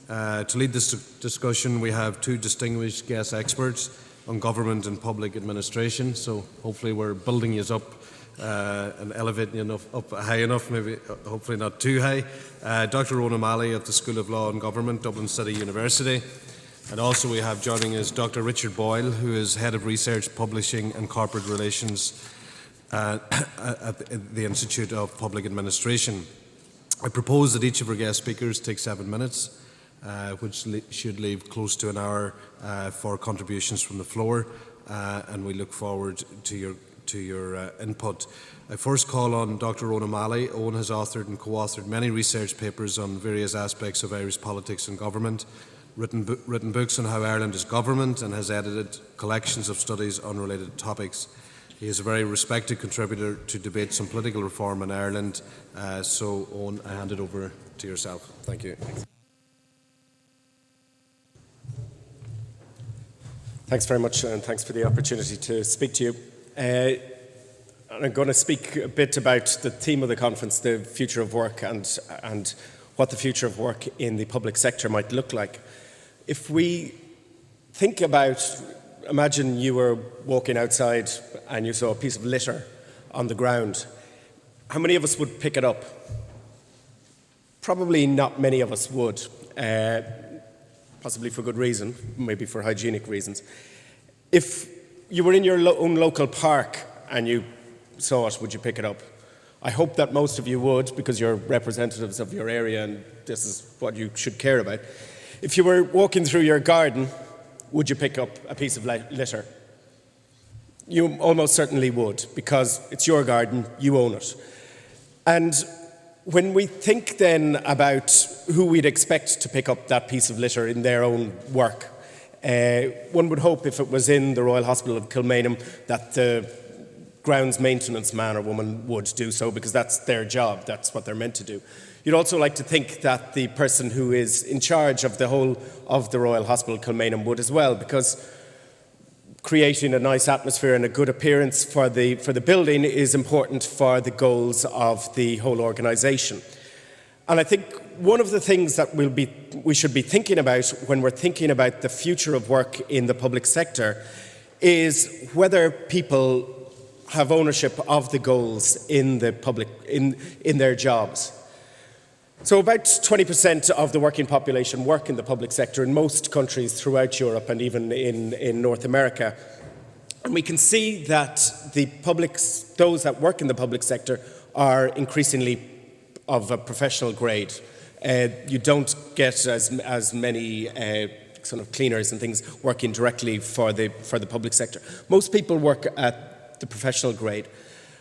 To lead this discussion, we have two distinguished guest experts on government and public administration, so hopefully we're building you up and elevating you up high enough, maybe hopefully not too high. Dr. Ronan O'Malley of the School of Law and Government, Dublin City University. And also we have joining us Dr. Richard Boyle, who is Head of Research, Publishing and Corporate Relations at the Institute of Public Administration. I propose that each of our guest speakers take 7 minutes, which should leave close to an hour for contributions from the floor, and we look forward to your input. I first call on Dr. Ronan O'Malley. Owen has authored and co-authored many research papers on various aspects of Irish politics and government, written books on how Ireland is governed, and has edited collections of studies on related topics. He is a very respected contributor to debates on political reform in Ireland. So, Owen, I hand it over to yourself. Thank you. Thanks very much, and thanks for the opportunity to speak to you. I'm going to speak a bit about the theme of the conference, the future of work, and what the future of work in the public sector might look like. If we think about, imagine you were walking outside and you saw a piece of litter on the ground. How many of us would pick it up? Probably not many of us would, possibly for good reason, maybe for hygienic reasons. If you were in your own local park and you saw it, would you pick it up? I hope that most of you would, because you're representatives of your area and this is what you should care about. If you were walking through your garden, would you pick up a piece of litter? You almost certainly would, because it's your garden, you own it. And when we think then about who we'd expect to pick up that piece of litter in their own work, one would hope if it was in the Royal Hospital of Kilmainham that the grounds maintenance man or woman would do so, because that's their job, that's what they're meant to do. You'd also like to think that the person who is in charge of the whole of the Royal Hospital Kilmainham would as well, because creating a nice atmosphere and a good appearance for the building is important for the goals of the whole organisation. And I think one of the things that we should be thinking about when we're thinking about the future of work in the public sector is whether people have ownership of the goals in the public in their jobs. So about 20% of the working population work in the public sector in most countries throughout Europe and even in North America. And we can see that those that work in the public sector are increasingly of a professional grade. You don't get as many sort of cleaners and things working directly for the public sector. Most people work at the professional grade.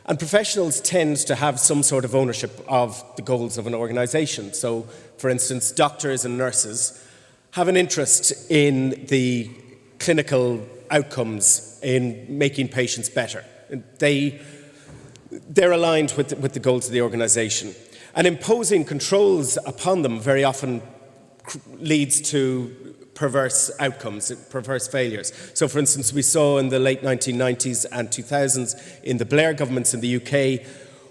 And professionals tend to have some sort of ownership of the goals of an organisation. So, for instance, doctors and nurses have an interest in the clinical outcomes, in making patients better. They're aligned with the goals of the organisation. And imposing controls upon them very often leads to perverse outcomes, perverse failures. So, for instance, we saw in the late 1990s and 2000s in the Blair governments in the UK,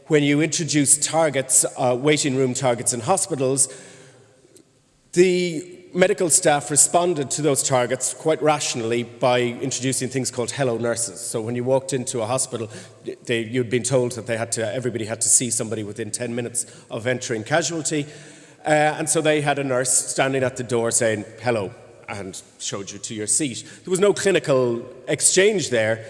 when you introduced targets, waiting room targets in hospitals, the medical staff responded to those targets quite rationally by introducing things called hello nurses. So when you walked into a hospital, you'd been told that everybody had to see somebody within 10 minutes of entering casualty. And so they had a nurse standing at the door saying hello, and showed you to your seat. There was no clinical exchange there,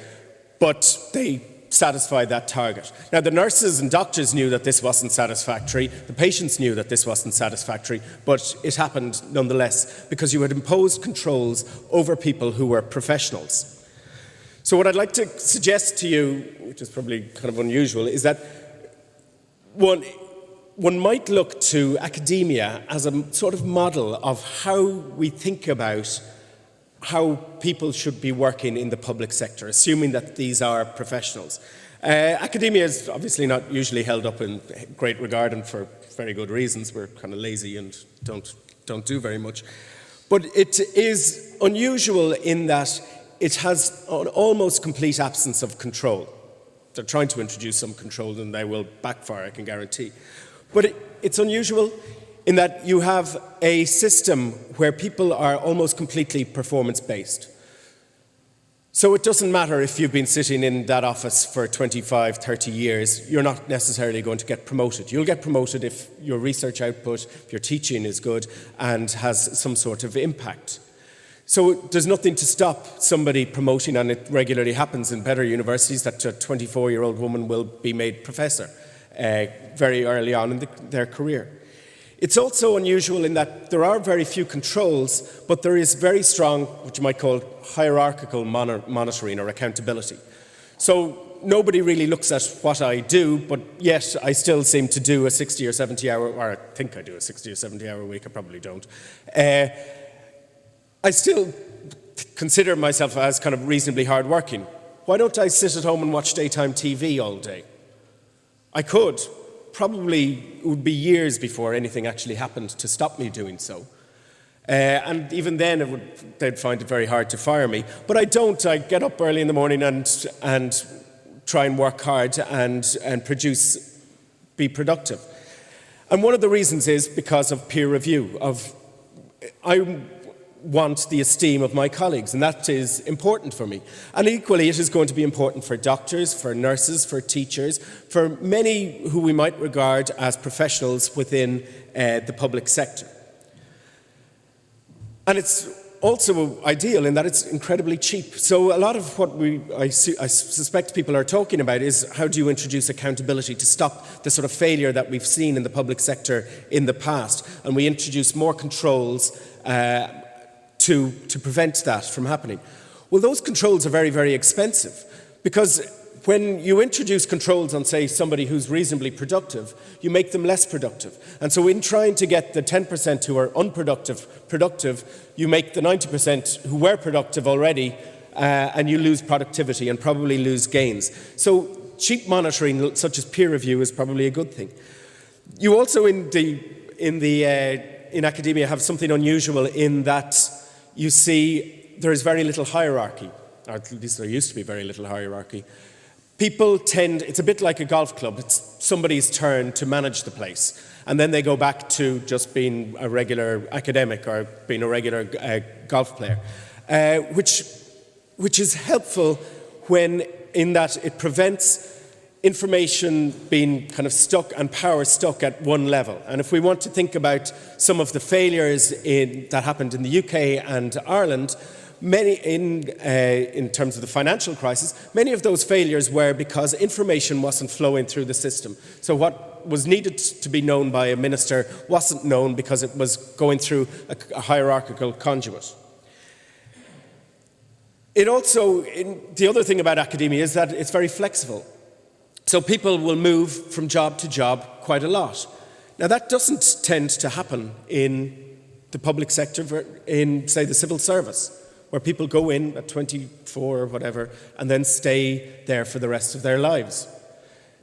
but they satisfied that target. Now, the nurses and doctors knew that this wasn't satisfactory, the patients knew that this wasn't satisfactory, but it happened nonetheless, because you had imposed controls over people who were professionals. So what I'd like to suggest to you, which is probably kind of unusual, is that one might look to academia as a sort of model of how we think about how people should be working in the public sector, assuming that these are professionals. Academia is obviously not usually held up in great regard, and for very good reasons. We're kind of lazy and don't do very much. But it is unusual in that it has an almost complete absence of control. They're trying to introduce some control and they will backfire, I can guarantee. But it's unusual in that you have a system where people are almost completely performance-based. So it doesn't matter if you've been sitting in that office for 25, 30 years, you're not necessarily going to get promoted. You'll get promoted if your research output, if your teaching is good and has some sort of impact. So there's nothing to stop somebody promoting, and it regularly happens in better universities that a 24-year-old woman will be made professor very early on in their career. It's also unusual in that there are very few controls, but there is very strong, what you might call, hierarchical monitoring or accountability. So nobody really looks at what I do, but yet I still seem to do a 60 or 70 hour, or I think I do a 60 or 70 hour week, I probably don't. I still consider myself as kind of reasonably hardworking. Why don't I sit at home and watch daytime TV all day? I could. Probably it would be years before anything actually happened to stop me doing so. And even then, they'd find it very hard to fire me. But I don't. I get up early in the morning and try and work hard and produce, be productive. And one of the reasons is because of peer review. I want the esteem of my colleagues, and that is important for me. And equally, it is going to be important for doctors, for nurses, for teachers, for many who we might regard as professionals within the public sector. And it's also ideal in that it's incredibly cheap. So a lot of what I suspect people are talking about is how do you introduce accountability to stop the sort of failure that we've seen in the public sector in the past, and we introduce more controls to prevent that from happening. Well, those controls are very, very expensive, because when you introduce controls on, say, somebody who's reasonably productive, you make them less productive. And so in trying to get the 10% who are unproductive, productive, you make the 90% who were productive already, and you lose productivity and probably lose gains. So cheap monitoring, such as peer review, is probably a good thing. You also, in academia, have something unusual in that you see there is very little hierarchy, or at least there used to be very little hierarchy. People tend, it's a bit like a golf club, it's somebody's turn to manage the place, and then they go back to just being a regular academic or being a regular golf player, which is helpful when, in that it prevents information being kind of stuck and power stuck at one level. And if we want to think about some of the failures that happened in the UK and Ireland, many in terms of the financial crisis, many of those failures were because information wasn't flowing through the system. So what was needed to be known by a minister wasn't known because it was going through a hierarchical conduit. It also, the other thing about academia is that it's very flexible. So people will move from job to job quite a lot. Now that doesn't tend to happen in the public sector, in, say, the civil service, where people go in at 24 or whatever and then stay there for the rest of their lives.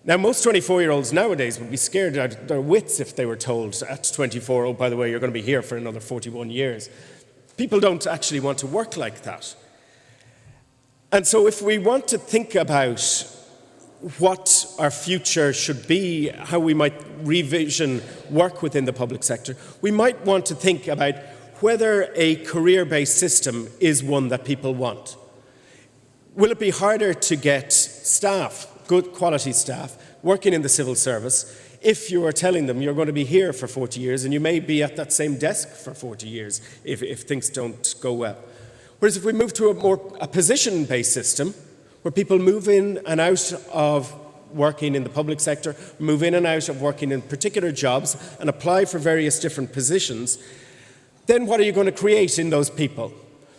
Now most 24-year-olds nowadays would be scared out of their wits if they were told at 24, oh, by the way, you're going to be here for another 41 years. People don't actually want to work like that. And so if we want to think about what our future should be, how we might revision work within the public sector, we might want to think about whether a career-based system is one that people want. Will it be harder to get staff, good quality staff, working in the civil service if you are telling them you're going to be here for 40 years and you may be at that same desk for 40 years if things don't go well? Whereas if we move to a position-based system, where people move in and out of working in the public sector, move in and out of working in particular jobs, and apply for various different positions, then what are you going to create in those people?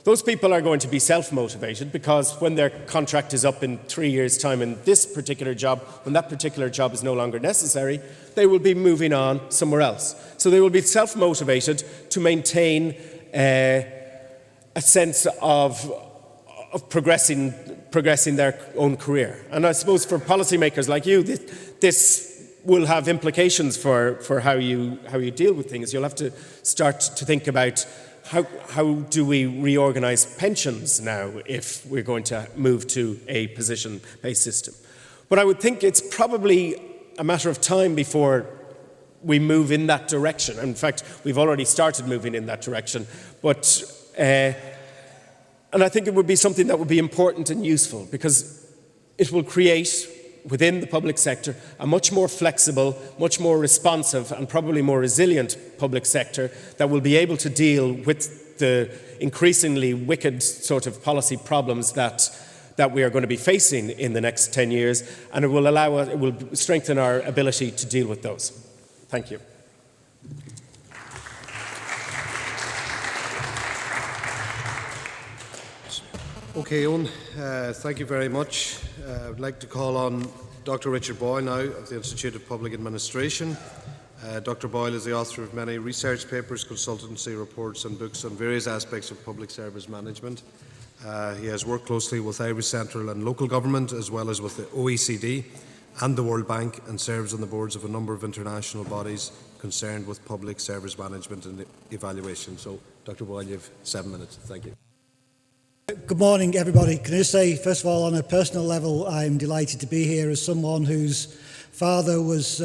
Those people are going to be self-motivated, because when their contract is up in 3 years' time in this particular job, when that particular job is no longer necessary, they will be moving on somewhere else. So they will be self-motivated to maintain a sense of progressing their own career. And I suppose for policymakers like you, this will have implications for how you deal with things. You'll have to start to think about how do we reorganize pensions now if we're going to move to a position-based system. But I would think it's probably a matter of time before we move in that direction. In fact, we've already started moving in that direction. But, and I think it would be something that would be important and useful, because it will create within the public sector a much more flexible, much more responsive and probably more resilient public sector that will be able to deal with the increasingly wicked sort of policy problems that we are going to be facing in the next 10 years, and it will allow us, it will strengthen our ability to deal with those. Thank you. Okay, Owen, thank you very much. I'd like to call on Dr. Richard Boyle now of the Institute of Public Administration. Dr. Boyle is the author of many research papers, consultancy reports and books on various aspects of public service management. He has worked closely with Irish central and local government, as well as with the OECD and the World Bank, and serves on the boards of a number of international bodies concerned with public service management and evaluation. So, Dr. Boyle, you have 7 minutes. Thank you. Good morning, everybody. Can I just say, first of all, on a personal level, I'm delighted to be here as someone whose father was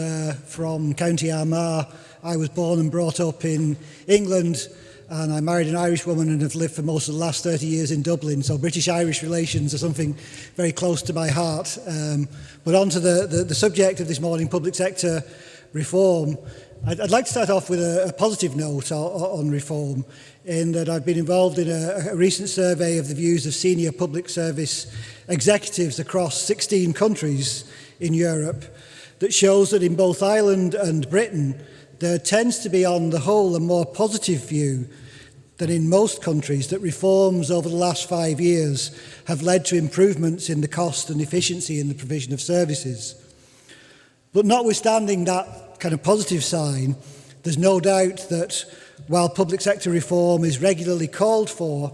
from County Armagh. I was born and brought up in England, and I married an Irish woman and have lived for most of the last 30 years in Dublin. So British-Irish relations are something very close to my heart. But on to the subject of this morning, public sector reform. I'd like to start off with a positive note on reform, in that I've been involved in a recent survey of the views of senior public service executives across 16 countries in Europe that shows that in both Ireland and Britain, there tends to be on the whole a more positive view than in most countries that reforms over the last 5 years have led to improvements in the cost and efficiency in the provision of services. But notwithstanding that kind of positive sign, there's no doubt that while public sector reform is regularly called for,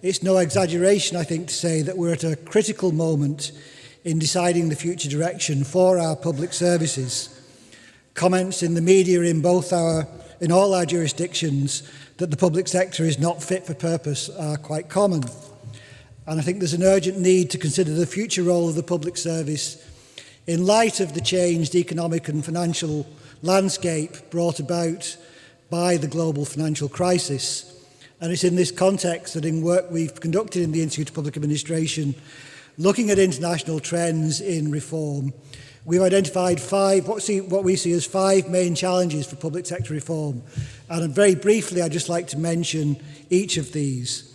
it's no exaggeration, I think, to say that we're at a critical moment in deciding the future direction for our public services. Comments in the media in all our jurisdictions that the public sector is not fit for purpose are quite common. And I think there's an urgent need to consider the future role of the public service in light of the changed economic and financial landscape brought about by the global financial crisis. And it's in this context that in work we've conducted in the Institute of Public Administration, looking at international trends in reform, we've identified what we see as 5 main challenges for public sector reform. And very briefly, I'd just like to mention each of these.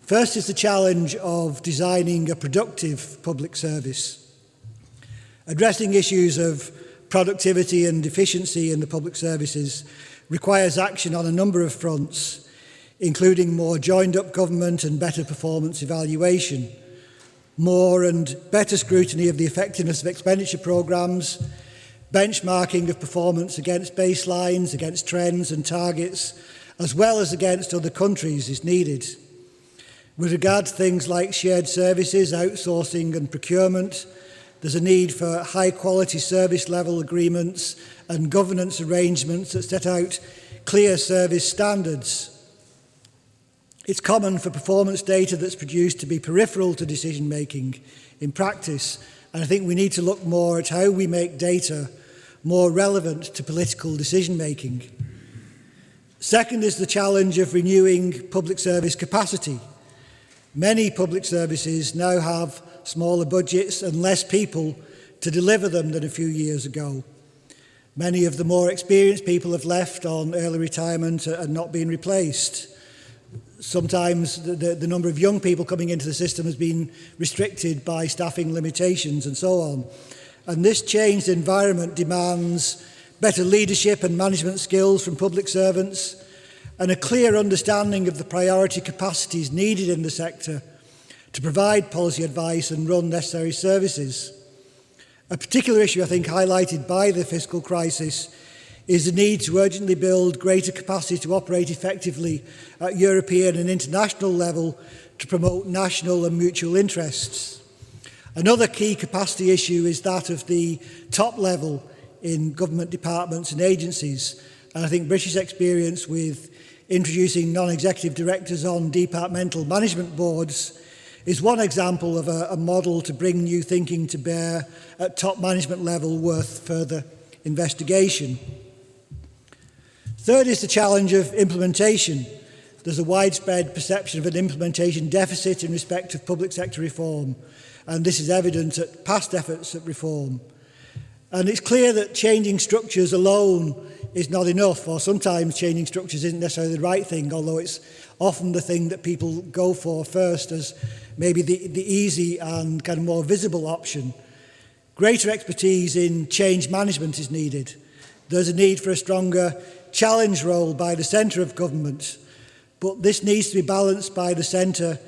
First is the challenge of designing a productive public service. Addressing issues of productivity and efficiency in the public services requires action on a number of fronts, including more joined-up government and better performance evaluation, more and better scrutiny of the effectiveness of expenditure programmes, benchmarking of performance against baselines, against trends and targets, as well as against other countries is needed. With regard to things like shared services, outsourcing and procurement, there's a need for high-quality service level agreements and governance arrangements that set out clear service standards. It's common for performance data that's produced to be peripheral to decision-making in practice, and I think we need to look more at how we make data more relevant to political decision-making. Second is the challenge of renewing public service capacity. Many public services now have smaller budgets and less people to deliver them than a few years ago. Many of the more experienced people have left on early retirement and not been replaced. Sometimes the number of young people coming into the system has been restricted by staffing limitations and so on. And this changed environment demands better leadership and management skills from public servants and a clear understanding of the priority capacities needed in the sector to provide policy advice and run necessary services. A particular issue, I think, highlighted by the fiscal crisis is the need to urgently build greater capacity to operate effectively at European and international level to promote national and mutual interests. Another key capacity issue is that of the top level in government departments and agencies. And I think British experience with introducing non-executive directors on departmental management boards is one example of a model to bring new thinking to bear at top management level worth further investigation. Third is the challenge of implementation. There's a widespread perception of an implementation deficit in respect of public sector reform, and this is evident at past efforts at reform. And it's clear that changing structures alone is not enough, or sometimes changing structures isn't necessarily the right thing, although it's often the thing that people go for first as maybe the easy and kind of more visible option. Greater expertise in change management is needed. There's a need for a stronger challenge role by the centre of government, but this needs to be balanced by the centre,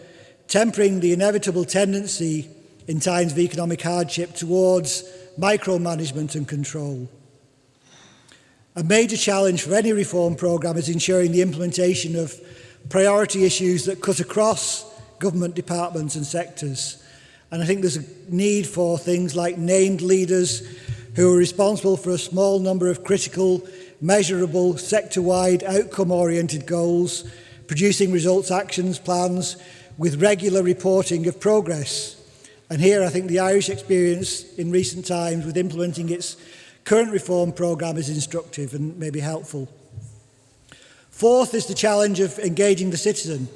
tempering the inevitable tendency in times of economic hardship towards micromanagement and control. A major challenge for any reform programme is ensuring the implementation of priority issues that cut across government departments and sectors. And I think there's a need for things like named leaders who are responsible for a small number of critical, measurable, sector-wide, outcome-oriented goals, producing results actions plans with regular reporting of progress. And here I think the Irish experience in recent times with implementing its current reform programme is instructive and maybe helpful. Fourth is the challenge of engaging the citizen.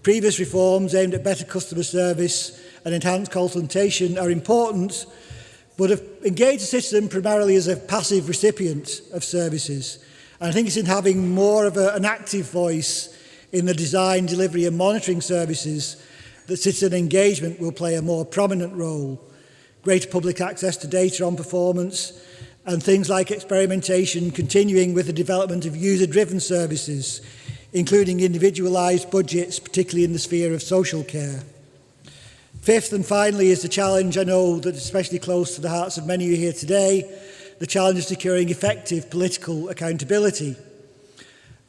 Previous reforms aimed at better customer service and enhanced consultation are important, but have engaged the citizen primarily as a passive recipient of services. And I think it's in having more of an active voice in the design, delivery and monitoring services that citizen engagement will play a more prominent role. Greater public access to data on performance and things like experimentation continuing with the development of user-driven services, including individualised budgets, particularly in the sphere of social care. Fifth and finally is the challenge, I know that is especially close to the hearts of many of you here today, the challenge of securing effective political accountability.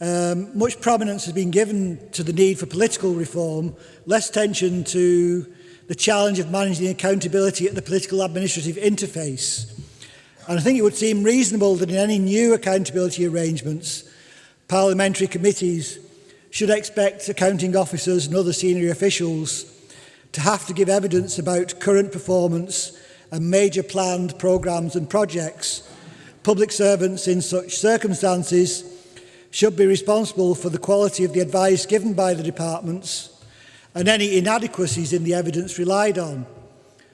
Much prominence has been given to the need for political reform, less attention to the challenge of managing accountability at the political administrative interface. And I think it would seem reasonable that in any new accountability arrangements, parliamentary committees should expect accounting officers and other senior officials to have to give evidence about current performance and major planned programmes and projects. Public servants in such circumstances should be responsible for the quality of the advice given by the departments and any inadequacies in the evidence relied on.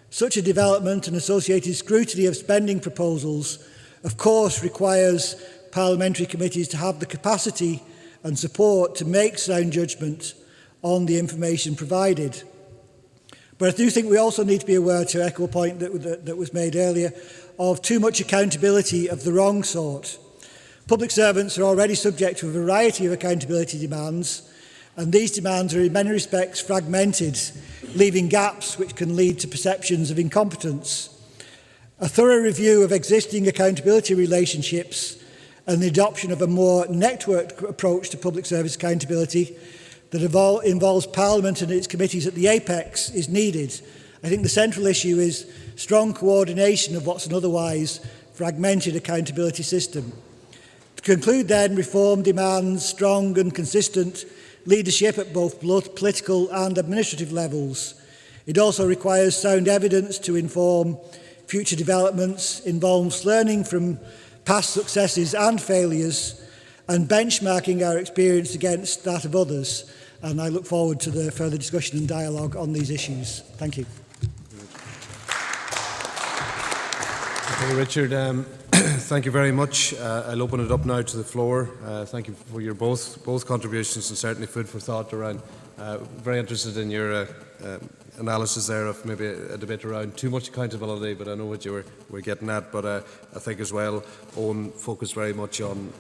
Such a development and associated scrutiny of spending proposals, of course, requires parliamentary committees to have the capacity and support to make sound judgment on the information provided. But I do think we also need to be aware, to echo a point that was made earlier, of too much accountability of the wrong sort. Public servants are already subject to a variety of accountability demands, and these demands are in many respects fragmented, leaving gaps which can lead to perceptions of incompetence. A thorough review of existing accountability relationships and the adoption of a more networked approach to public service accountability that involves Parliament and its committees at the apex is needed. I think the central issue is strong coordination of what's an otherwise fragmented accountability system. To conclude then, reform demands strong and consistent leadership at both political and administrative levels. It also requires sound evidence to inform future developments, involves learning from past successes and failures, and benchmarking our experience against that of others. And I look forward to the further discussion and dialogue on these issues. Thank you. Okay, Richard, thank you very much. I'll open it up now to the floor. Thank you for your both contributions and certainly food for thought around. Very interested in your analysis there of maybe a debate around too much accountability, but I know what you were getting at. But I think as well, Owen focused very much on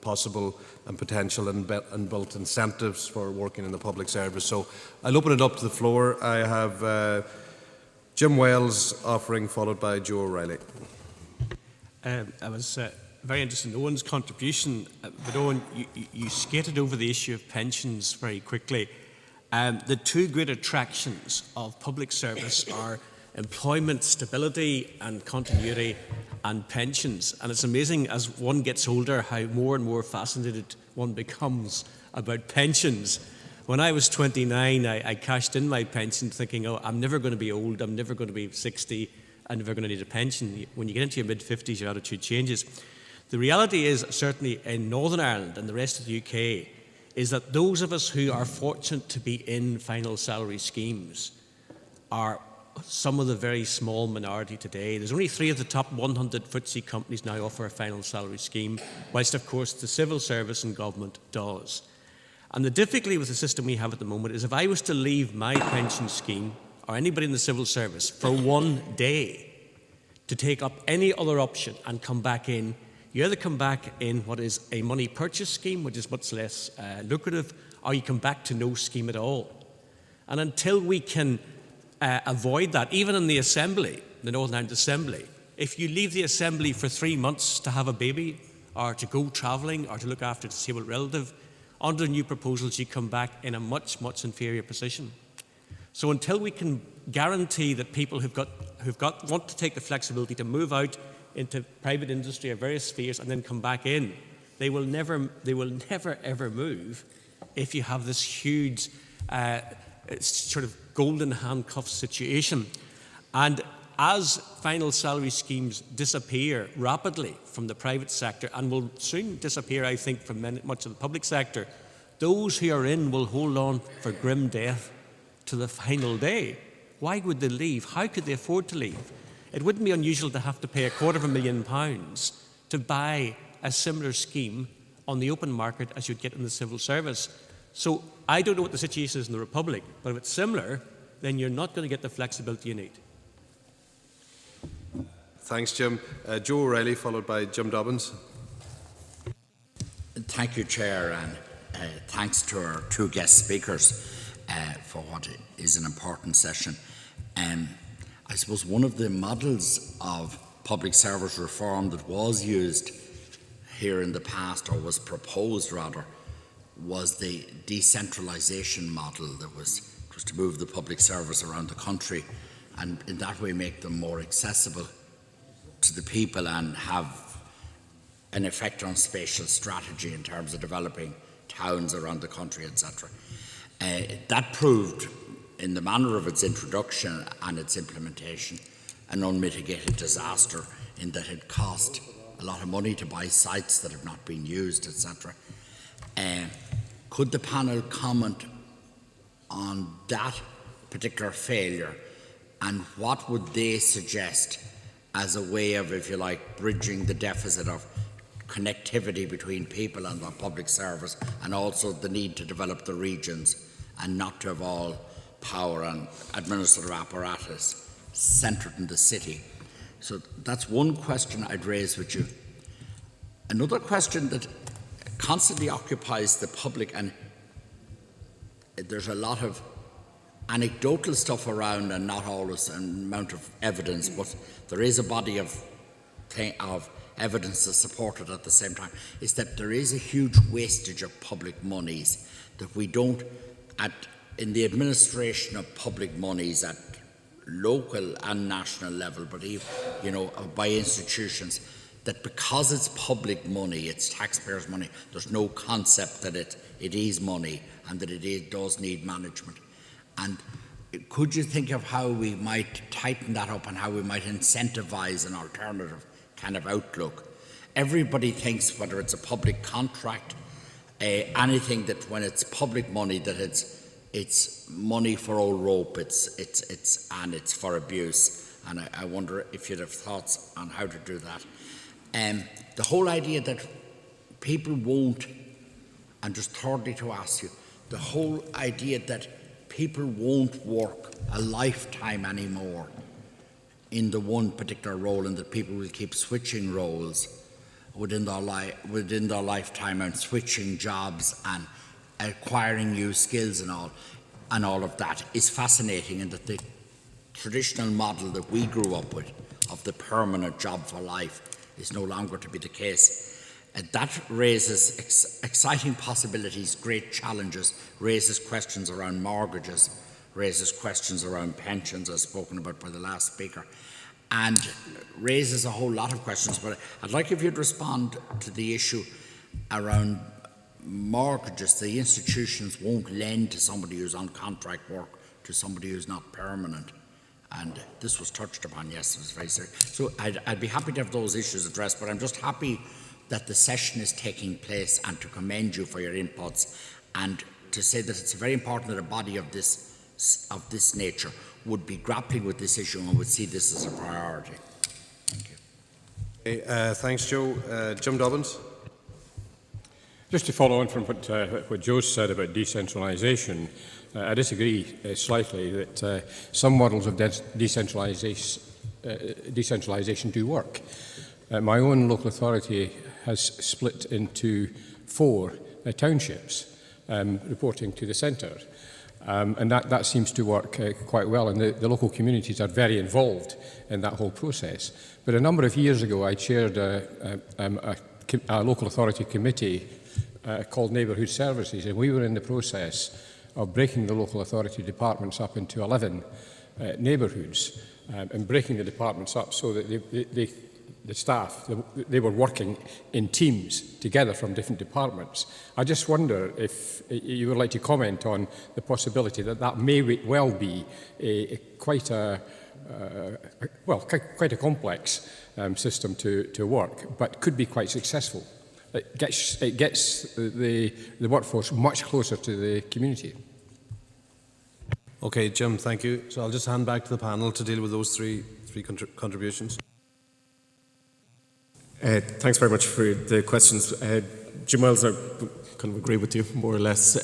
possible and potential and built incentives for working in the public service. So I'll open it up to the floor. I have Jim Wells offering, followed by Joe O'Reilly. I was very interested in Owen's contribution, but Owen, you skated over the issue of pensions very quickly. The two great attractions of public service are employment stability and continuity and pensions. And it's amazing as one gets older how more and more fascinated one becomes about pensions. When I was 29, I cashed in my pension thinking, oh, I'm never going to be old, I'm never going to be 60, I'm never going to need a pension. When you get into your mid-50s, your attitude changes. The reality is, certainly in Northern Ireland and the rest of the UK, is that those of us who are fortunate to be in final salary schemes are some of the very small minority today. There's only 3 of the top 100 FTSE companies now offer a final salary scheme, whilst of course the civil service and government does. And the difficulty with the system we have at the moment is if I was to leave my pension scheme, or anybody in the civil service, for one day to take up any other option and come back in, you either come back in what is a money purchase scheme, which is much less lucrative, or you come back to no scheme at all. And until we can avoid that, even in the Assembly, the Northern Ireland Assembly, if you leave the Assembly for 3 months to have a baby, or to go travelling, or to look after a disabled relative, under the new proposals you come back in a much, much inferior position. So until we can guarantee that people want to take the flexibility to move out into private industry or various spheres and then come back in, they will never ever move if you have this huge sort of golden handcuff situation. And as final salary schemes disappear rapidly from the private sector and will soon disappear, I think, from much of the public sector, those who are in will hold on for grim death to the final day. Why would they leave? How could they afford to leave? It wouldn't be unusual to have to pay £250,000 to buy a similar scheme on the open market as you'd get in the civil service. So I don't know what the situation is in the Republic, but if it's similar, then you're not going to get the flexibility you need. Thanks, Jim. Joe O'Reilly, followed by Jim Dobbins. Thank you, Chair, and thanks to our 2 guest speakers for what is an important session. I suppose one of the models of public service reform that was used here in the past, or was proposed rather, was the decentralisation model that was to move the public service around the country and in that way make them more accessible to the people and have an effect on spatial strategy in terms of developing towns around the country, etc. That proved, in the manner of its introduction and its implementation, an unmitigated disaster in that it cost a lot of money to buy sites that have not been used, etc. Could the panel comment on that particular failure, and what would they suggest as a way of, if you like, bridging the deficit of connectivity between people and the public service, and also the need to develop the regions and not to have all power and administrative apparatus centred in the city? So that's one question I'd raise with you. Another question that constantly occupies the public, and there's a lot of anecdotal stuff around and not always an amount of evidence, but there is a body of evidence to support it at the same time, is that there is a huge wastage of public monies, that we don't, in the administration of public monies at local and national level, but even, by institutions, that because it's public money, it's taxpayers' money, there's no concept that it is money and that it does need management. And could you think of how we might tighten that up and how we might incentivise an alternative kind of outlook? Everybody thinks, whether it's a public contract, anything, that when it's public money, that it's money for old rope, it's for abuse. And I wonder if you'd have thoughts on how to do that. The whole idea that people won't, and just thirdly to ask you, the whole idea that people won't work a lifetime anymore in the one particular role, and that people will keep switching roles within their lifetime and switching jobs and acquiring new skills and all of that is fascinating, and that the traditional model that we grew up with of the permanent job for life is no longer to be the case. That raises exciting possibilities, great challenges, raises questions around mortgages, raises questions around pensions, as spoken about by the last speaker, and raises a whole lot of questions. But I'd like if you'd respond to the issue around mortgages. The institutions won't lend to somebody who's on contract work to somebody who's not permanent. And this was touched upon, yes, it was very serious. So I'd be happy to have those issues addressed, but I'm just happy that the session is taking place and to commend you for your inputs and to say that it's very important that a body of this nature would be grappling with this issue and would see this as a priority. Thank you. Okay, thanks, Joe. Jim Dobbins. Just to follow on from what Joe said about decentralisation, I disagree slightly that some models of decentralisation do work. My own local authority has split into 4 townships reporting to the centre. And that seems to work quite well, and the local communities are very involved in that whole process. But a number of years ago, I chaired a local authority committee called Neighbourhood Services, and we were in the process of breaking the local authority departments up into 11 neighbourhoods, and breaking the departments up so that the staff, they were working in teams together from different departments. I just wonder if you would like to comment on the possibility that that may well be quite a complex system to work, but could be quite successful. It gets the workforce much closer to the community. Okay, Jim, thank you. So I'll just hand back to the panel to deal with those three contributions. Thanks very much for the questions. Jim Wells, I kind of agree with you more or less.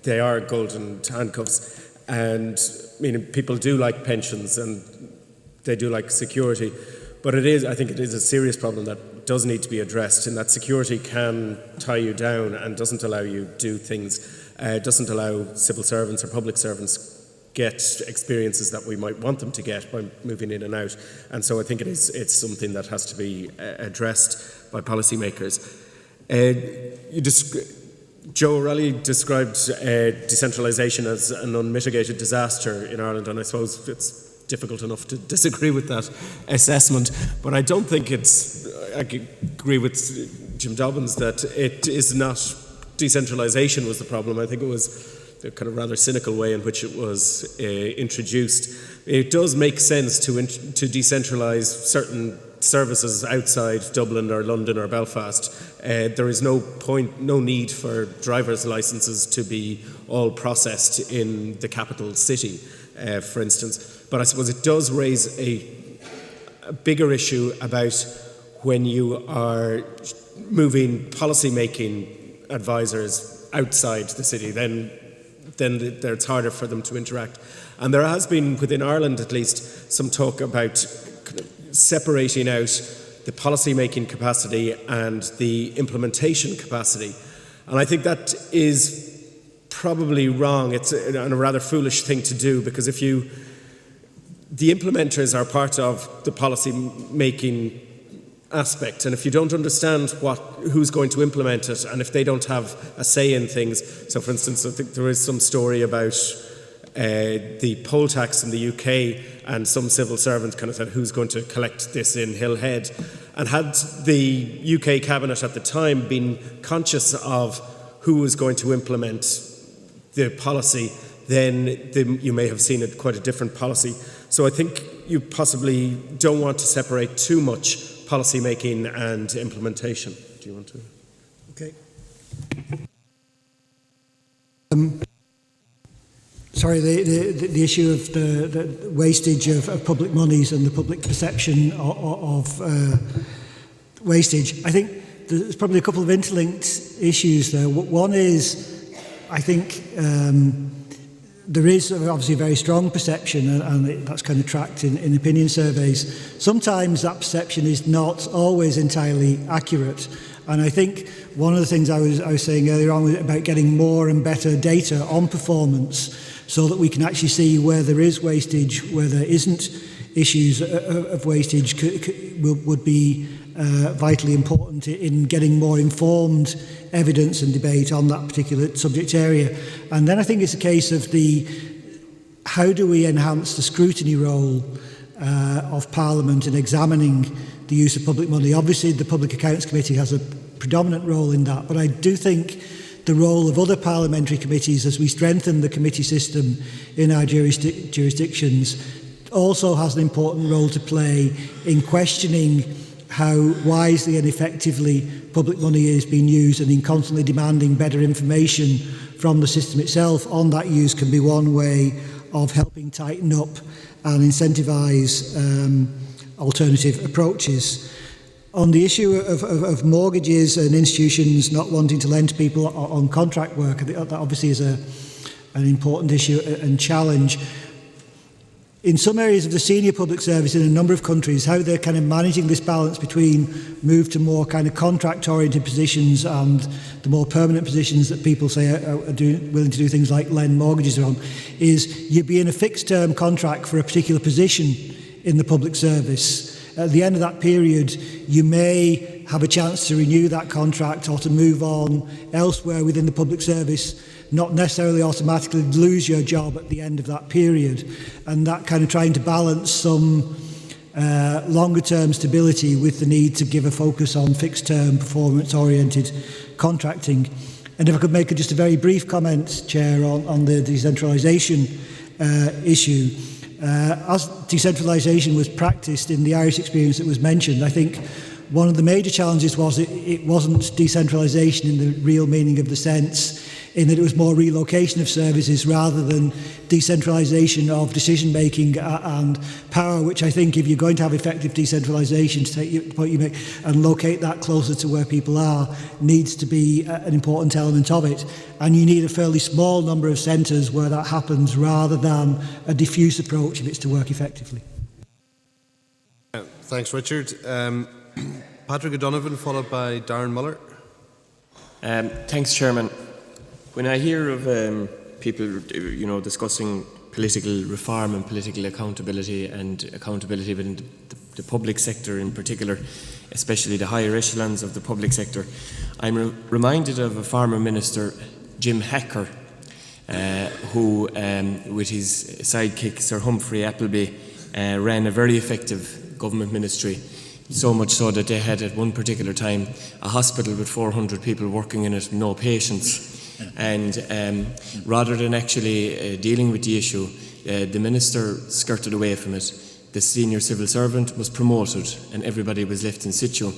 They are golden handcuffs, and people do like pensions and they do like security, but I think it is a serious problem that does need to be addressed, and that security can tie you down and doesn't allow you to do things, doesn't allow civil servants or public servants get experiences that we might want them to get by moving in and out. And so I think it's something that has to be addressed by policymakers. Joe O'Reilly described decentralisation as an unmitigated disaster in Ireland, and I suppose it's difficult enough to disagree with that assessment, but I don't think I agree with Jim Dobbins that it is not decentralisation was the problem. I think it was the kind of rather cynical way in which it was introduced. It does make sense to decentralise certain services outside Dublin or London or Belfast. There is no need for driver's licences to be all processed in the capital city, for instance. But I suppose it does raise a bigger issue about when you are moving policy-making advisors outside the city, then it's harder for them to interact. And there has been, within Ireland at least, some talk about separating out the policy-making capacity and the implementation capacity. And I think that is probably wrong. It's a rather foolish thing to do, because the implementers are part of the policy-making aspect, and if you don't understand who's going to implement it, and if they don't have a say in things, so for instance, I think there is some story about the poll tax in the UK, and some civil servant kind of said, who's going to collect this in Hillhead? And had the UK cabinet at the time been conscious of who was going to implement the policy, then you may have seen quite a different policy. So I think you possibly don't want to separate too much policy making and implementation. Do you want to? Okay. Sorry, the issue of the wastage of public monies and the public perception of wastage. I think there's probably a couple of interlinked issues there. One is, I think, there is obviously a very strong perception, and that's kind of tracked in opinion surveys. Sometimes that perception is not always entirely accurate. And I think one of the things I was saying earlier on about getting more and better data on performance, so that we can actually see where there is wastage, where there isn't issues of wastage, would be vitally important in getting more informed evidence and debate on that particular subject area. And then I think it's a case of how do we enhance the scrutiny role of Parliament in examining the use of public money. Obviously the Public Accounts Committee has a predominant role in that, but I do think the role of other parliamentary committees as we strengthen the committee system in our jurisdictions also has an important role to play in questioning how wisely and effectively public money is being used, and in constantly demanding better information from the system itself on that use can be one way of helping tighten up and incentivise alternative approaches. On the issue of mortgages and institutions not wanting to lend to people on contract work, that obviously is an important issue and challenge. In some areas of the senior public service in a number of countries, how they're kind of managing this balance between move to more kind of contract-oriented positions and the more permanent positions that people say are willing to do things like lend mortgages on, is you'd be in a fixed-term contract for a particular position in the public service. At the end of that period, you may have a chance to renew that contract or to move on elsewhere within the public service, not necessarily automatically lose your job at the end of that period. And that kind of trying to balance some longer term stability with the need to give a focus on fixed term performance oriented contracting. And if I could make just a very brief comment, Chair, on the decentralisation issue. As decentralisation was practised in the Irish experience that was mentioned, I think one of the major challenges was it wasn't decentralisation in the real meaning of the sense, in that it was more relocation of services rather than decentralisation of decision making and power, which I think if you're going to have effective decentralisation, to take the point you make, and locate that closer to where people are, needs to be an important element of it. And you need a fairly small number of centres where that happens rather than a diffuse approach if it's to work effectively. Thanks, Richard. Patrick O'Donovan, followed by Darren Muller. Thanks, Chairman. When I hear of people, discussing political reform and political accountability and accountability within the public sector in particular, especially the higher echelons of the public sector, I'm reminded of a former minister, Jim Hacker, who, with his sidekick, Sir Humphrey Appleby, ran a very effective government ministry. So much so that they had at one particular time a hospital with 400 people working in it, no patients. And rather than actually dealing with the issue, the minister skirted away from it. The senior civil servant was promoted and everybody was left in situ.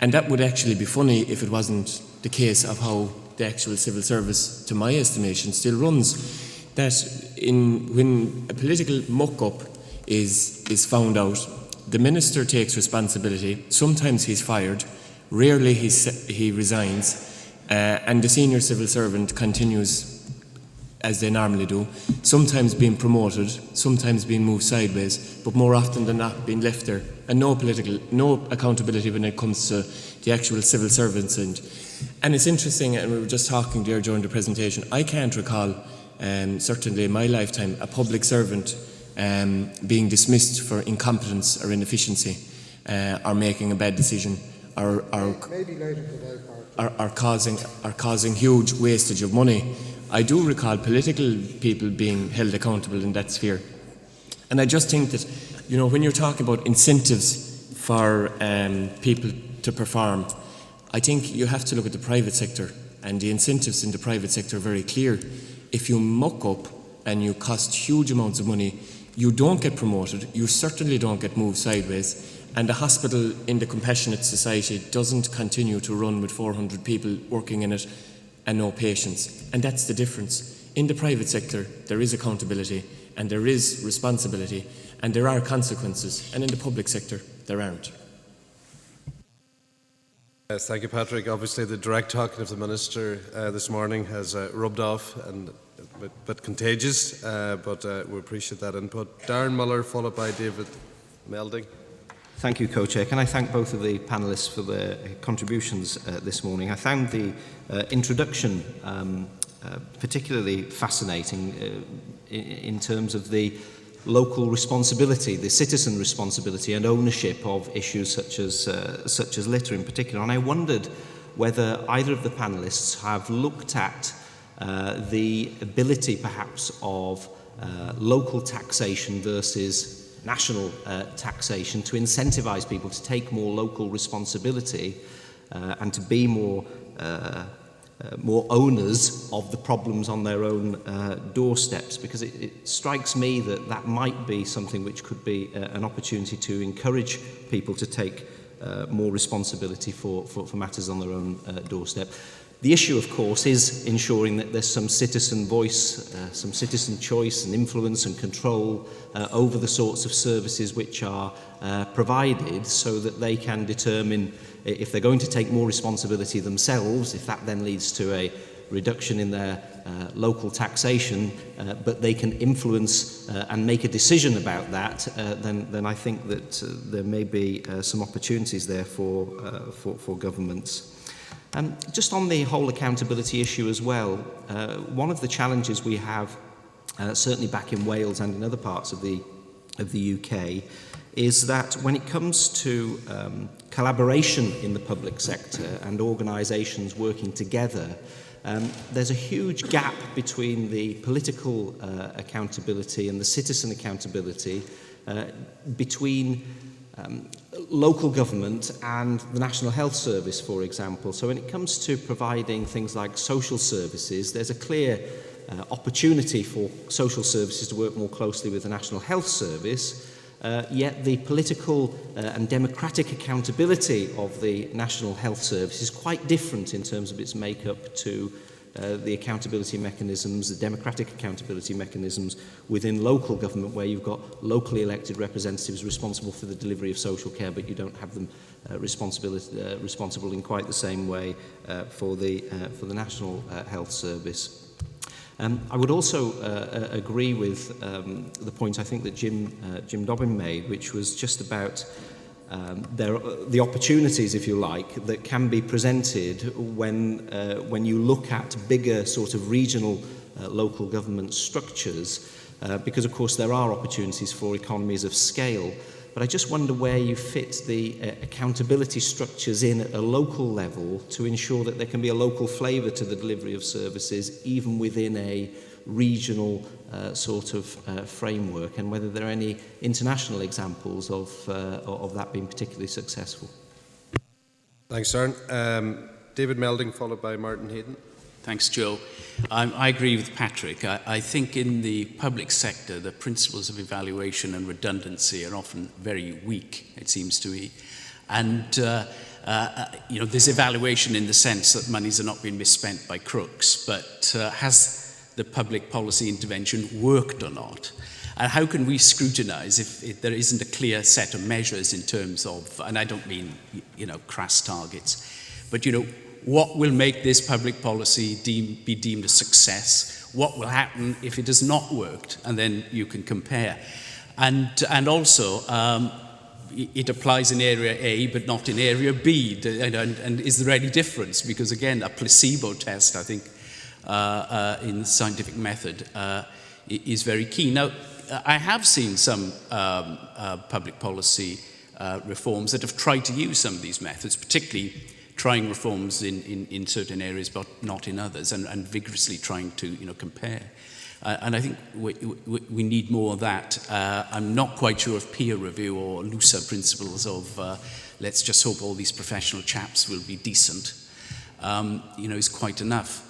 And that would actually be funny if it wasn't the case of how the actual civil service, to my estimation, still runs. That when a political muck-up is found out, the minister takes responsibility. Sometimes he's fired, rarely he resigns, and the senior civil servant continues as they normally do, sometimes being promoted, sometimes being moved sideways, but more often than not being left there, and no accountability when it comes to the actual civil servants. And it's interesting, and we were just talking there during the presentation, I can't recall, certainly in my lifetime, a public servant being dismissed for incompetence or inefficiency, or making a bad decision, or causing huge wastage of money. I do recall political people being held accountable in that sphere. And I just think that, when you're talking about incentives for people to perform, I think you have to look at the private sector, and the incentives in the private sector are very clear. If you muck up and you cost huge amounts of money, you don't get promoted, you certainly don't get moved sideways, and the hospital in the compassionate society doesn't continue to run with 400 people working in it and no patients. And that's the difference. In the private sector, there is accountability and there is responsibility and there are consequences, and in the public sector, there aren't. Yes, thank you, Patrick. Obviously, the direct talking of the Minister this morning has rubbed off and a bit contagious, but we appreciate that input. Darren Muller, followed by David Melding. Thank you, Co-Chair. Can I thank both of the panellists for their contributions this morning? I found the introduction particularly fascinating in terms of the local responsibility, the citizen responsibility and ownership of issues such as litter in particular. And I wondered whether either of the panellists have looked at the ability perhaps of local taxation versus national taxation to incentivise people to take more local responsibility and to be more owners of the problems on their own doorsteps, because it strikes me that might be something which could be an opportunity to encourage people to take more responsibility for matters on their own doorstep. The issue, of course, is ensuring that there's some citizen voice, some citizen choice and influence and control over the sorts of services which are provided, so that they can determine if they're going to take more responsibility themselves, if that then leads to a reduction in their local taxation, but they can influence and make a decision about that, then I think that there may be some opportunities there for governments. Just on the whole accountability issue as well, one of the challenges we have, certainly back in Wales and in other parts of the UK, is that when it comes to collaboration in the public sector and organisations working together, there's a huge gap between the political accountability and the citizen accountability between local government and the National Health Service, for example. So when it comes to providing things like social services, there's a clear opportunity for social services to work more closely with the National Health Service, yet the political and democratic accountability of the National Health Service is quite different in terms of its makeup to the accountability mechanisms, the democratic accountability mechanisms within local government, where you've got locally elected representatives responsible for the delivery of social care, but you don't have them responsible in quite the same way for the National Health Service. I would also agree with the point I think that Jim Dobbin made, which was just about the opportunities, if you like, that can be presented when you look at bigger sort of regional local government structures, because of course there are opportunities for economies of scale. But I just wonder where you fit the accountability structures in at a local level to ensure that there can be a local flavour to the delivery of services, even within a regional sort of framework, and whether there are any international examples of that being particularly successful. Thanks, Darren. David Melding, followed by Martin Hayden. Thanks, Joe. I agree with Patrick. I think in the public sector, the principles of evaluation and redundancy are often very weak, it seems to me. And, there's evaluation in the sense that monies are not being misspent by crooks, but has the public policy intervention worked or not? And how can we scrutinise if there isn't a clear set of measures in terms of, and I don't mean, crass targets, but, what will make this public policy be deemed a success? What will happen if it has not worked? And then you can compare. And also, it applies in area A, but not in area B. And is there any difference? Because again, a placebo test, I think, in the scientific method is very key. Now, I have seen some public policy reforms that have tried to use some of these methods, particularly trying reforms in certain areas but not in others, and vigorously trying to compare. And I think we need more of that. I'm not quite sure if peer review or looser principles of let's just hope all these professional chaps will be decent, is quite enough.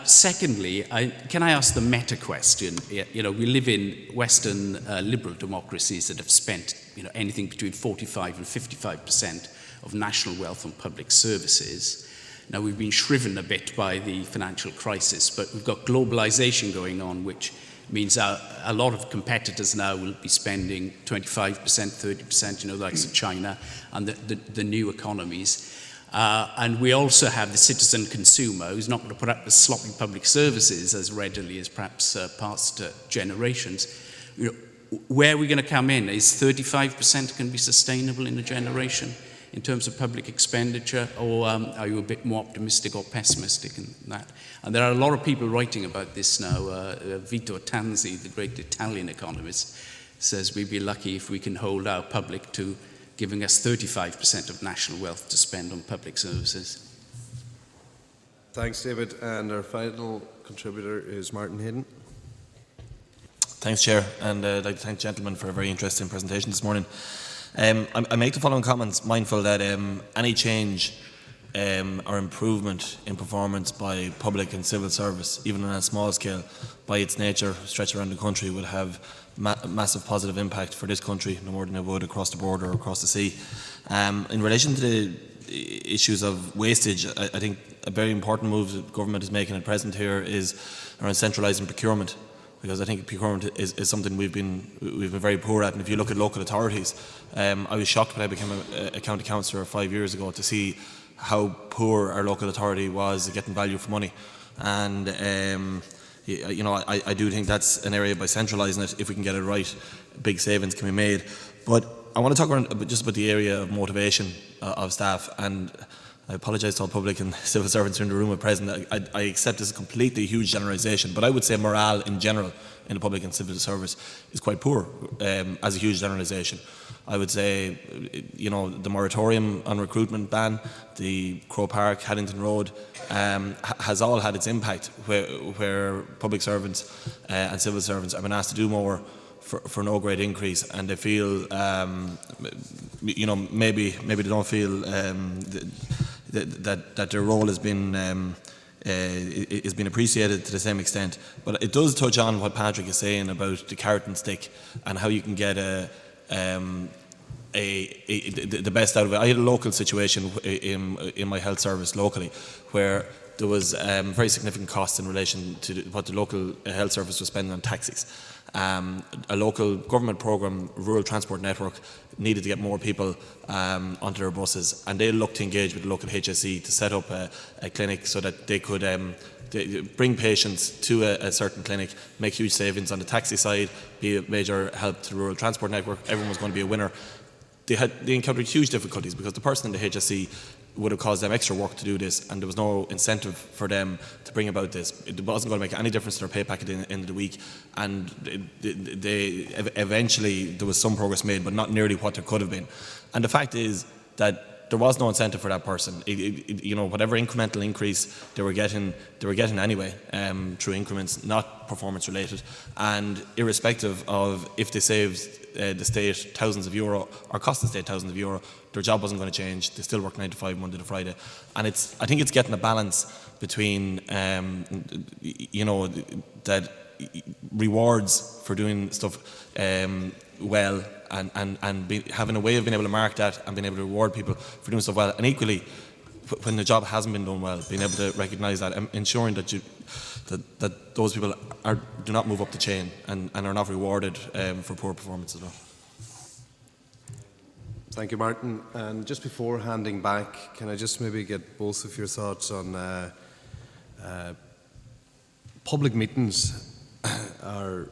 Secondly, can I ask the meta question? We live in Western liberal democracies that have spent anything between 45 and 55% of national wealth on public services. Now, we've been shriven a bit by the financial crisis, but we've got globalization going on, which means a lot of competitors now will be spending 25%, 30%, like China and the new economies. And we also have the citizen consumer who's not going to put up with sloppy public services as readily as perhaps past generations. Where are we going to come in? Is 35% going to be sustainable in a generation in terms of public expenditure, or are you a bit more optimistic or pessimistic in that? And there are a lot of people writing about this now. Vito Tanzi, the great Italian economist, says we'd be lucky if we can hold our public to giving us 35% of national wealth to spend on public services. Thanks, David. And our final contributor is Martin Hayden. Thanks, Chair, and I'd like to thank the gentleman for a very interesting presentation this morning. I make the following comments, mindful that any change or improvement in performance by public and civil service, even on a small scale, by its nature, stretched around the country, would have massive positive impact for this country, no more than it would across the border or across the sea. In relation to the issues of wastage, I think a very important move that government is making at present here is around centralising procurement, because I think procurement is something we've been very poor at. And if you look at local authorities, I was shocked when I became a county councillor 5 years ago to see how poor our local authority was at getting value for money. And I do think that's an area, by centralising it, if we can get it right, big savings can be made. But I want to talk just about the area of motivation of staff, and I apologise to all public and civil servants who are in the room at present. I accept this is completely huge generalisation, but I would say morale in general in the public and civil service is quite poor as a huge generalisation. I would say, the moratorium on recruitment ban, the Crow Park, Haddington Road, has all had its impact, where public servants and civil servants have been asked to do more for no great increase, and they feel, maybe they don't feel that their role has been appreciated to the same extent. But it does touch on what Patrick is saying about the carrot and stick and how you can get the best out of it. I had a local situation in my health service locally where there was very significant costs in relation to what the local health service was spending on taxis. A local government programme, rural transport network, needed to get more people onto their buses, and they looked to engage with the local HSE to set up a clinic so that they could bring patients to a certain clinic, make huge savings on the taxi side, be a major help to the rural transport network. Everyone was going to be a winner. They encountered huge difficulties because the person in the HSE would have caused them extra work to do this, and there was no incentive for them to bring about this. It wasn't going to make any difference to their pay packet at the end of the week, and eventually there was some progress made, but not nearly what there could have been. And the fact is that there was no incentive for that person. Whatever incremental increase they were getting anyway, through increments, not performance related, and irrespective of if they saved the state thousands of euro or cost the state thousands of euro, their job wasn't going to change. They still work 9 to 5, Monday to Friday, and I think it's getting a balance between that rewards for doing stuff well, and having a way of being able to mark that and being able to reward people for doing stuff well, and equally when the job hasn't been done well, being able to recognise that and ensuring that that those people do not move up the chain and are not rewarded for poor performance as well. Thank you, Martin. And just before handing back, can I just maybe get both of your thoughts on public meetings are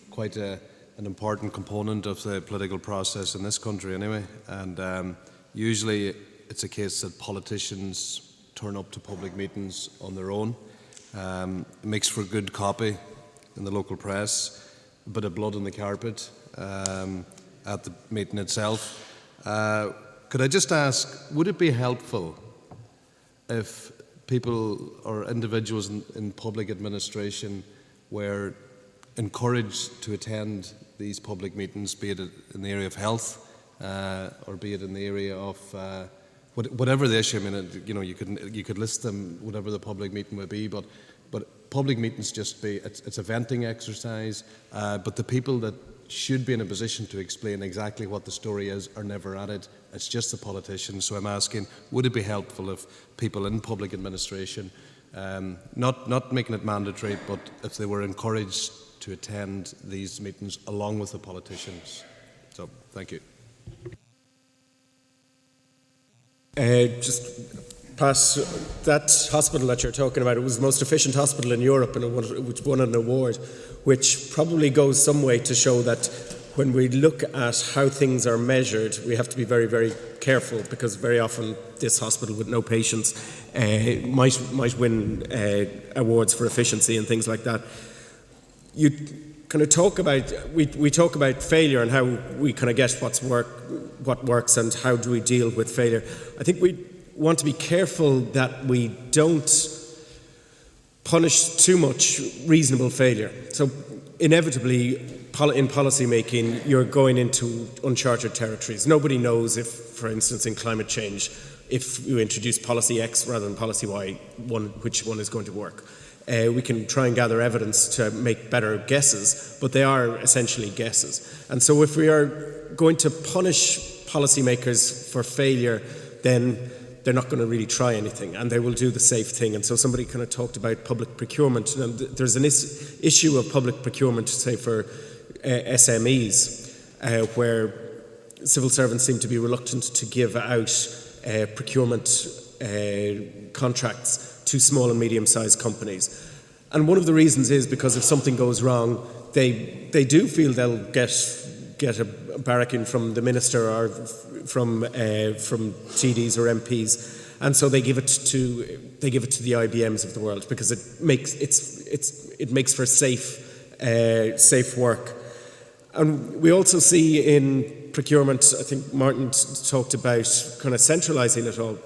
quite an important component of the political process in this country anyway, and usually it's a case that politicians turn up to public meetings on their own. It makes for good copy in the local press, a bit of blood on the carpet at the meeting itself. Could I just ask, would it be helpful if people or individuals in public administration were encouraged to attend these public meetings, be it in the area of health or be it in the area of whatever the issue? I mean, you could list them, whatever the public meeting would be, but public meetings it's a venting exercise, but the people that should be in a position to explain exactly what the story is are never at it. It's just the politicians. So I'm asking, would it be helpful if people in public administration, not making it mandatory, but if they were encouraged to attend these meetings along with the politicians? So, thank you. Just pass that hospital that you're talking about. It was the most efficient hospital in Europe, and it won an award, which probably goes some way to show that when we look at how things are measured, we have to be very, very careful, because very often this hospital with no patients might win awards for efficiency and things like that. You kind of talk about, we talk about failure and how we kind of get what works and how do we deal with failure. I think we want to be careful that we don't punish too much reasonable failure. So inevitably, in policy making, you're going into uncharted territories. Nobody knows if, for instance, in climate change, if you introduce policy X rather than policy Y, which one is going to work. We can try and gather evidence to make better guesses, but they are essentially guesses. And so if we are going to punish policymakers for failure, then they're not going to really try anything, and they will do the safe thing. And so somebody kind of talked about public procurement. And there's an issue of public procurement, say, for SMEs, where civil servants seem to be reluctant to give out procurement contracts to small and medium-sized companies. And one of the reasons is because if something goes wrong, they do feel they'll get a barracking from the minister or from TDs or MPs, and so they give it to the IBMs of the world because it makes for safe work. And we also see in procurement, I think Martin talked about kind of centralising it all.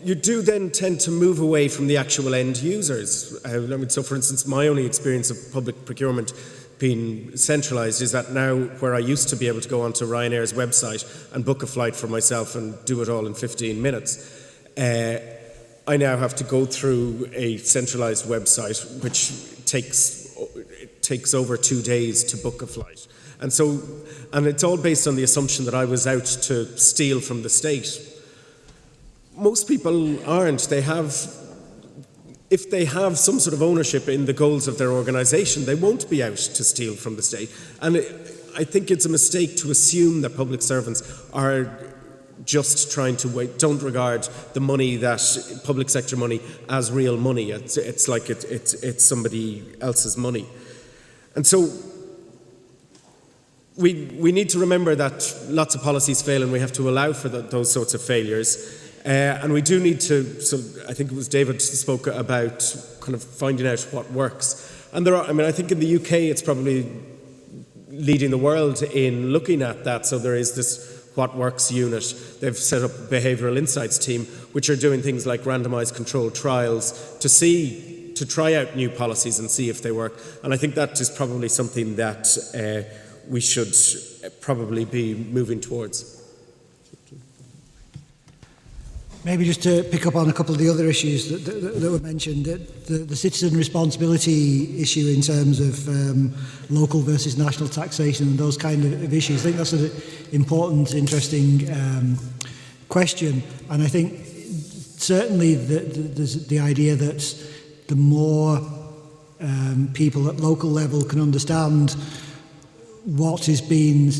You do then tend to move away from the actual end users. So for instance, my only experience of public procurement being centralised is that now where I used to be able to go onto Ryanair's website and book a flight for myself and do it all in 15 minutes, I now have to go through a centralised website which takes over 2 days to book a flight. And it's all based on the assumption that I was out to steal from the state. Most people aren't. If they have some sort of ownership in the goals of their organisation, they won't be out to steal from the state. And I think it's a mistake to assume that public servants are just trying to don't regard the money, that public sector money, as real money. It's like it's somebody else's money. And so we need to remember that lots of policies fail, and we have to allow for those sorts of failures. And we do need to, so I think it was David spoke about kind of finding out what works. And I think in the UK it's probably leading the world in looking at that. So there is this What Works unit. They've set up a behavioural insights team, which are doing things like randomised controlled trials to try out new policies and see if they work. And I think that is probably something that we should probably be moving towards. Maybe just to pick up on a couple of the other issues that were mentioned, the citizen responsibility issue in terms of local versus national taxation and those kind of issues. I think that's an important, interesting question. And I think certainly there's the idea that the more people at local level can understand what is being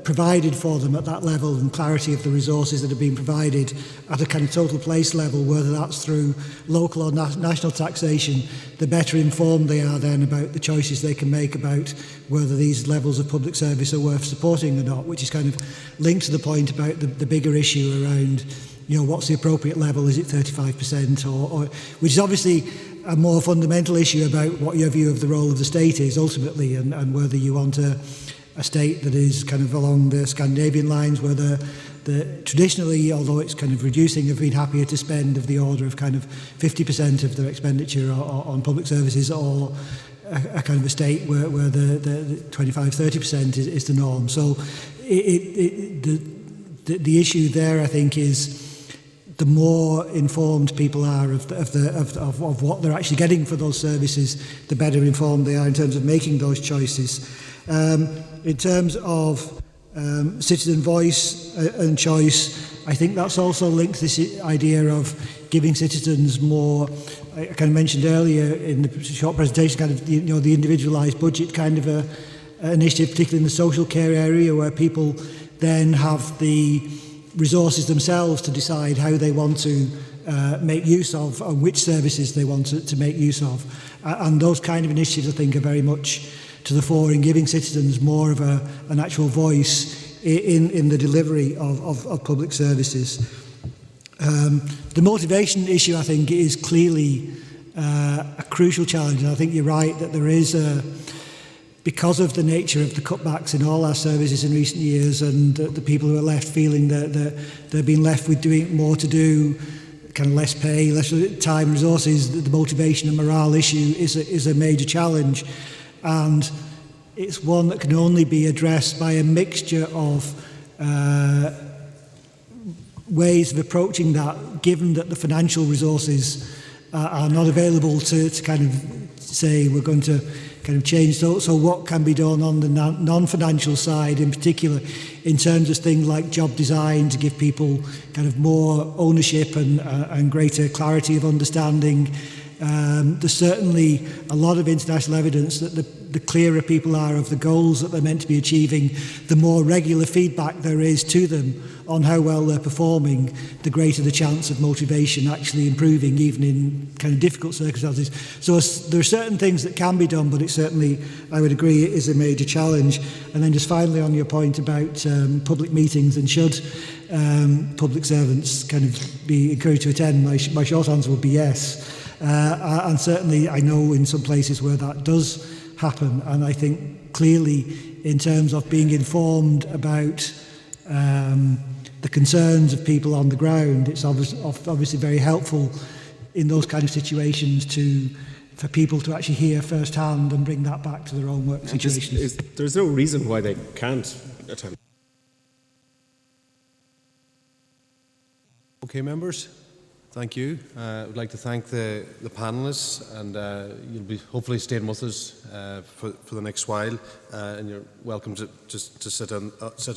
provided for them at that level and clarity of the resources that are being provided at a kind of total place level, whether that's through local or national taxation, the better informed they are then about the choices they can make about whether these levels of public service are worth supporting or not, which is kind of linked to the point about the bigger issue around, what's the appropriate level? Is it 35% or which is obviously a more fundamental issue about what your view of the role of the state is ultimately, and whether you want a state that is kind of along the Scandinavian lines, where the traditionally, although it's kind of reducing, have been happier to spend of the order of kind of 50% of their expenditure on public services, or a kind of a state where the 25-30% is the norm. So the issue there, I think, is the more informed people are of what they're actually getting for those services, the better informed they are in terms of making those choices. In terms of citizen voice and choice, I think that's also linked to this idea of giving citizens more. I kind of mentioned earlier in the short presentation, kind of the individualised budget kind of a initiative, particularly in the social care area, where people then have the resources themselves to decide how they want to make use of, and which services they want to make use of. And those kind of initiatives, I think, are very much to the fore in giving citizens more of an actual voice in the delivery of public services. The motivation issue, I think, is clearly a crucial challenge. And I think you're right that there is because of the nature of the cutbacks in all our services in recent years, and the people who are left feeling that they're being left with doing more to do, kind of less pay, less time, resources, the motivation and morale issue is a major challenge. And it's one that can only be addressed by a mixture of ways of approaching that, given that the financial resources are not available to kind of say we're going to kind of change. So what can be done on the non-financial side, in particular, in terms of things like job design, to give people kind of more ownership and greater clarity of understanding. There's certainly a lot of international evidence that the clearer people are of the goals that they're meant to be achieving, the more regular feedback there is to them on how well they're performing, the greater the chance of motivation actually improving, even in kind of difficult circumstances. So there are certain things that can be done, but it certainly, I would agree, it is a major challenge. And then just finally on your point about public meetings, and should public servants kind of be encouraged to attend, my short answer would be yes. And certainly I know in some places where that does happen, and I think clearly in terms of being informed about the concerns of people on the ground, it's obviously very helpful in those kind of situations for people to actually hear firsthand and bring that back to their own work situations. There's no reason why they can't attend. Okay, members, thank you. I would like to thank the panellists, and you'll be hopefully staying with us for the next while, and you're welcome to just to sit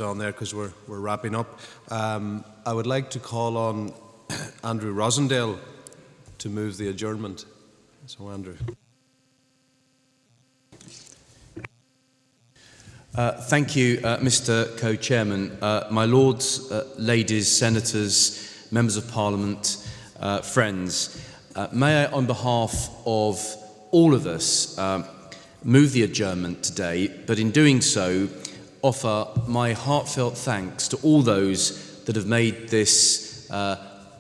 on there because we're wrapping up. I would like to call on Andrew Rosendale to move the adjournment. So, Andrew. Thank you, Mr. Co-Chairman. My Lords, ladies, senators, members of Parliament, friends, may I, on behalf of all of us, move the adjournment today, but in doing so, offer my heartfelt thanks to all those that have made this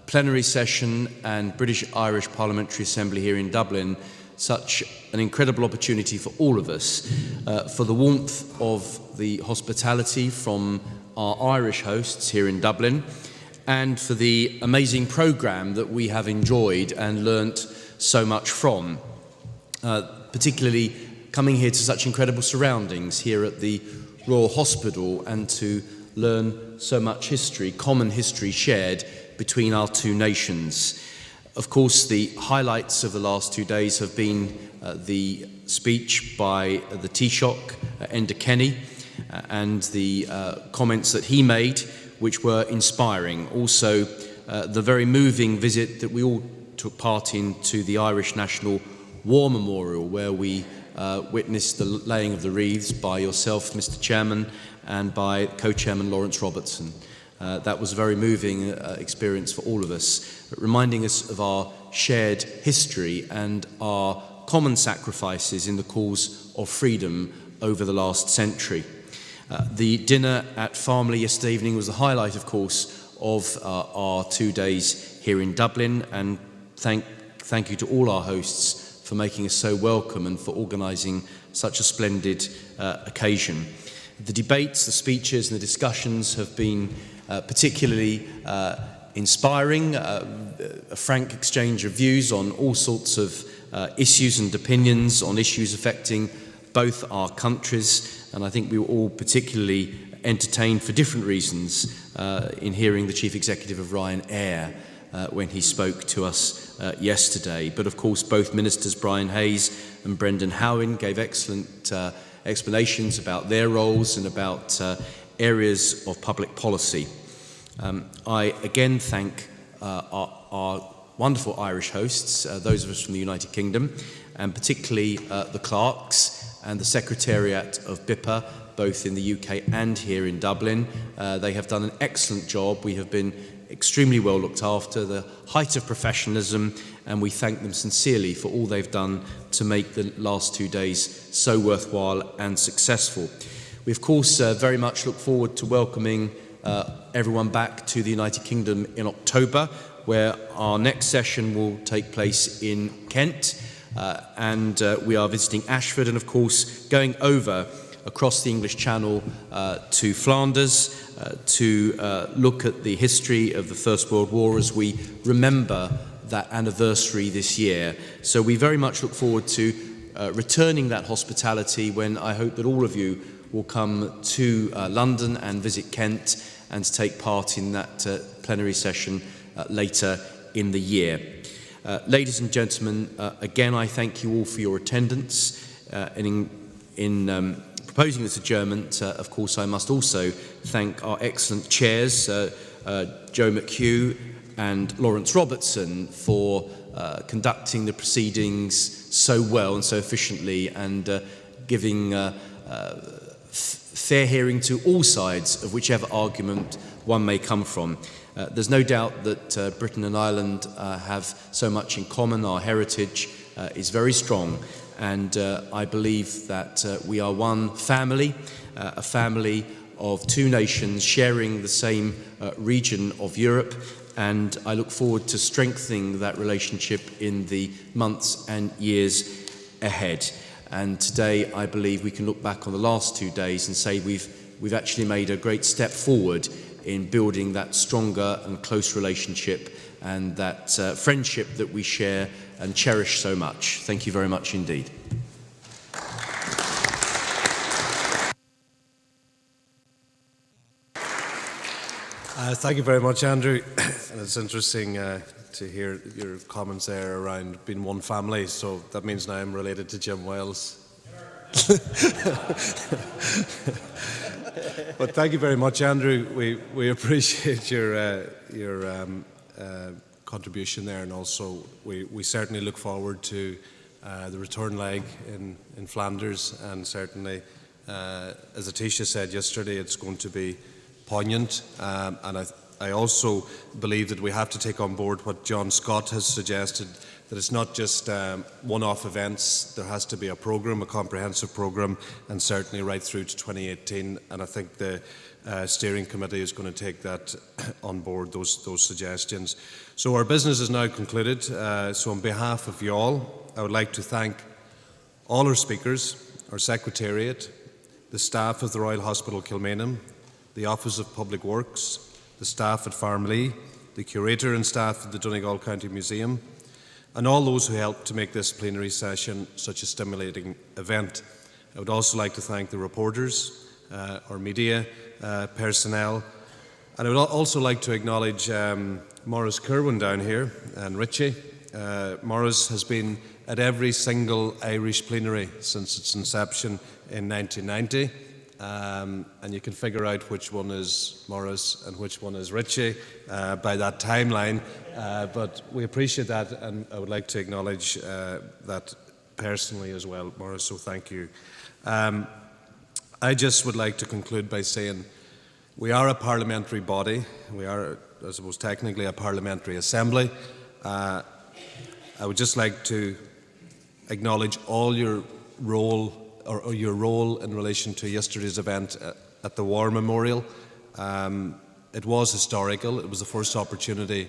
plenary session and British-Irish Parliamentary Assembly here in Dublin such an incredible opportunity for all of us, for the warmth of the hospitality from our Irish hosts here in Dublin, and for the amazing programme that we have enjoyed and learnt so much from, particularly coming here to such incredible surroundings here at the Royal Hospital, and to learn so much history, common history shared between our two nations. Of course, the highlights of the last 2 days have been the speech by the Taoiseach, Enda Kenny, and the comments that he made, which were inspiring. Also, the very moving visit that we all took part in to the Irish National War Memorial, where we witnessed the laying of the wreaths by yourself, Mr. Chairman, and by Co-Chairman Lawrence Robertson. That was a very moving experience for all of us, reminding us of our shared history and our common sacrifices in the cause of freedom over the last century. The dinner at Farmley yesterday evening was the highlight, of course, of our 2 days here in Dublin, and thank you to all our hosts for making us so welcome and for organising such a splendid occasion. The debates, the speeches and the discussions have been particularly inspiring, a frank exchange of views on all sorts of issues and opinions on issues affecting both our countries, and I think we were all particularly entertained for different reasons in hearing the Chief Executive of Ryanair when he spoke to us yesterday. But of course both Ministers Brian Hayes and Brendan Howin gave excellent explanations about their roles and about areas of public policy. I again thank our wonderful Irish hosts, those of us from the United Kingdom, and particularly the clerks and the Secretariat of BIPA, both in the UK and here in Dublin. They have done an excellent job. We have been extremely well looked after, the height of professionalism, and we thank them sincerely for all they've done to make the last 2 days so worthwhile and successful. We of course very much look forward to welcoming everyone back to the United Kingdom in October, where our next session will take place in Kent, and we are visiting Ashford and of course going over across the English Channel to Flanders to look at the history of the First World War as we remember that anniversary this year. So we very much look forward to returning that hospitality when I hope that all of you will come to London and visit Kent and to take part in that plenary session later in the year. Ladies and gentlemen, again I thank you all for your attendance. In proposing this adjournment, of course, I must also thank our excellent chairs, Joe McHugh and Lawrence Robertson, for conducting the proceedings so well and so efficiently, and giving fair hearing to all sides of whichever argument one may come from. There's no doubt that Britain and Ireland have so much in common. Our heritage is very strong, and I believe that we are one family, a family of two nations sharing the same region of Europe, and I look forward to strengthening that relationship in the months and years ahead. And today I believe we can look back on the last 2 days and say we've actually made a great step forward in building that stronger and close relationship and that friendship that we share and cherish so much. Thank you very much indeed. Thank you very much, Andrew. And it's interesting to hear your comments there around being one family. So that means now I'm related to Jim Wells. But thank you very much, Andrew. We appreciate your contribution there, and also we certainly look forward to the return leg in Flanders, and certainly, as Atisha said yesterday, it's going to be poignant, and I also believe that we have to take on board what John Scott has suggested, that it's not just one-off events. There has to be a programme, a comprehensive programme, and certainly right through to 2018, and I think the steering committee is going to take that on board, those suggestions. So our business is now concluded. So on behalf of you all, I would like to thank all our speakers, our Secretariat, the staff of the Royal Hospital Kilmainham, the Office of Public Works, the staff at Farmlea, the curator and staff at the Donegal County Museum, and all those who helped to make this plenary session such a stimulating event. I would also like to thank the reporters, our media personnel, and I would also like to acknowledge Maurice Kerwin down here and Richie. Maurice has been at every single Irish plenary since its inception in 1990. And you can figure out which one is Maurice and which one is Richie by that timeline. But we appreciate that, and I would like to acknowledge that personally as well, Maurice, so thank you. I just would like to conclude by saying we are a parliamentary body. We are, I suppose, technically a parliamentary assembly. I would just like to acknowledge all your role or your role in relation to yesterday's event at the War Memorial. It was historical. It was the first opportunity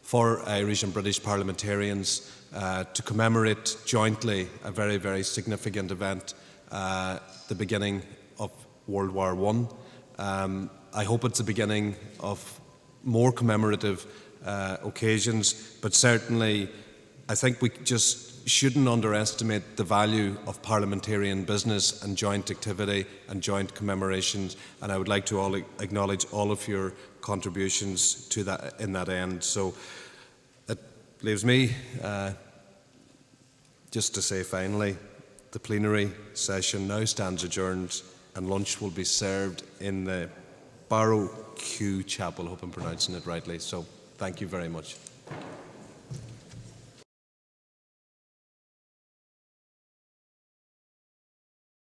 for Irish and British parliamentarians to commemorate jointly a very, very significant event, the beginning of World War I. I hope it's the beginning of more commemorative occasions, but certainly I think we just shouldn't underestimate the value of parliamentarian business and joint activity and joint commemorations, and I would like to acknowledge all of your contributions to that in that end. So it leaves me just to say finally, the plenary session now stands adjourned, and lunch will be served in the Barrow Q Chapel. I hope I'm pronouncing it rightly. So thank you very much.